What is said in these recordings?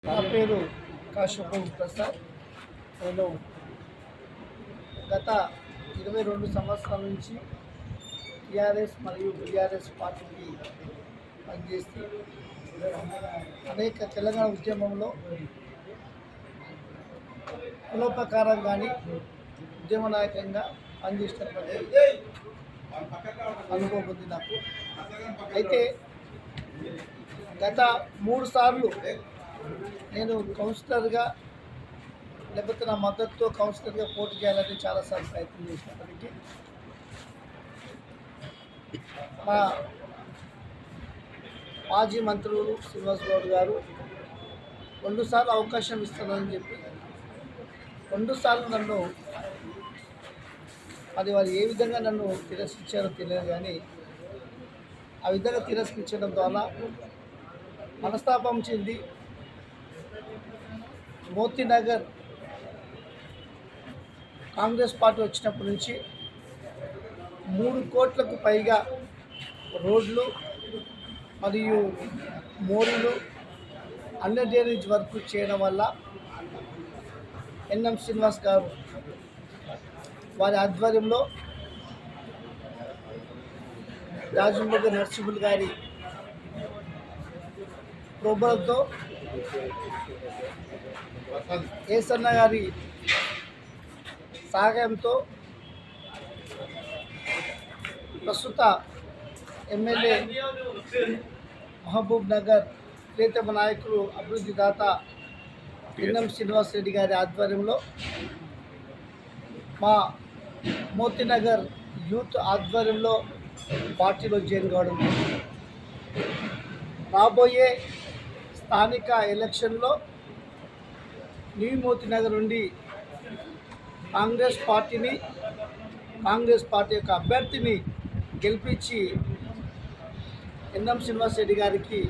నా పేరు కాశ్యప ప్రసాద్. నేను గత 22 సంవత్సరాల నుంచి టీఆర్ఎస్ మరియు బీఆర్ఎస్ పార్టీకి పనిచేసి అనేక తెలంగాణ ఉద్యమంలో కులోపకారం కానీ ఉద్యమ నాయకంగా పనిచేసినటువంటి అనుభవం ఉంది నాకు. అయితే గత 3 సార్లు నేను కౌన్సిలర్గా లేకపోతే నా మద్దతుతో కౌన్సిలర్గా పోటీ చేయాలని చాలాసార్లు ప్రయత్నం చేసినప్పటికీ మా మాజీ మంత్రులు శ్రీనివాస్ గౌడ్ గారు 2 సార్లు అవకాశం ఇస్తానని చెప్పి 2 సార్లు నన్ను అది వారు ఏ విధంగా నన్ను తిరస్కరించారో తెలియదు, కానీ ఆ విధంగా తిరస్కరించడం ద్వారా మనస్తాపం చెంది మోతీనగర్ కాంగ్రెస్ పార్టీ వచ్చినప్పటి నుంచి 3 కోట్లకు పైగా రోడ్లు మరియు మోరీలు అండర్ డ్రైనేజ్ వర్క్ చేయడం వల్ల ఎన్ఎం శ్రీనివాస్ గారు వారి ఆధ్వర్యంలో రాజంబగ నరసింహులు గారి ప్రోబలతో ఏసన్న గారి సహాయంతో ప్రస్తుత ఎమ్మెల్యే మహబూబ్ నగర్ ప్రియతమ నాయకులు అభివృద్ధి దాత ఎన్ఎం శ్రీనివాస్ రెడ్డి గారి ఆధ్వర్యంలో మా మోతీనగర్ యూత్ ఆధ్వర్యంలో పార్టీలో జాయిన్ కావడం. రాబోయే స్థానిక ఎలక్షన్లో న్యూ మోతీనగర్ నుండి కాంగ్రెస్ పార్టీ యొక్క అభ్యర్థిని గెలిపించి ఎన్ఎం శ్రీనివాస్ రెడ్డి గారికి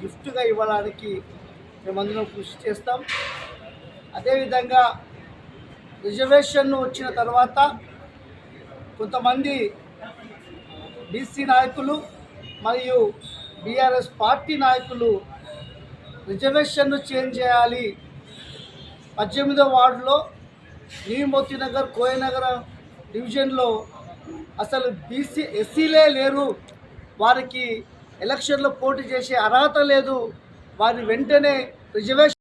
గిఫ్ట్గా ఇవ్వడానికి మేమందరం కృషి చేస్తాం. అదేవిధంగా రిజర్వేషన్ వచ్చిన తర్వాత కొంతమంది బీసీ నాయకులు మరియు బీఆర్ఎస్ పార్టీ నాయకులు రిజర్వేషన్ను చేంజ్ చేయాలి, 18వ వార్డులో న్యూ మోతీనగర్ కోయనగర్ డివిజన్లో అసలు ఎస్సీలే లేరు, వారికి ఎలక్షన్లో పోటీ చేసే అర్హత లేదు, వారి వెంటనే రిజర్వేషన్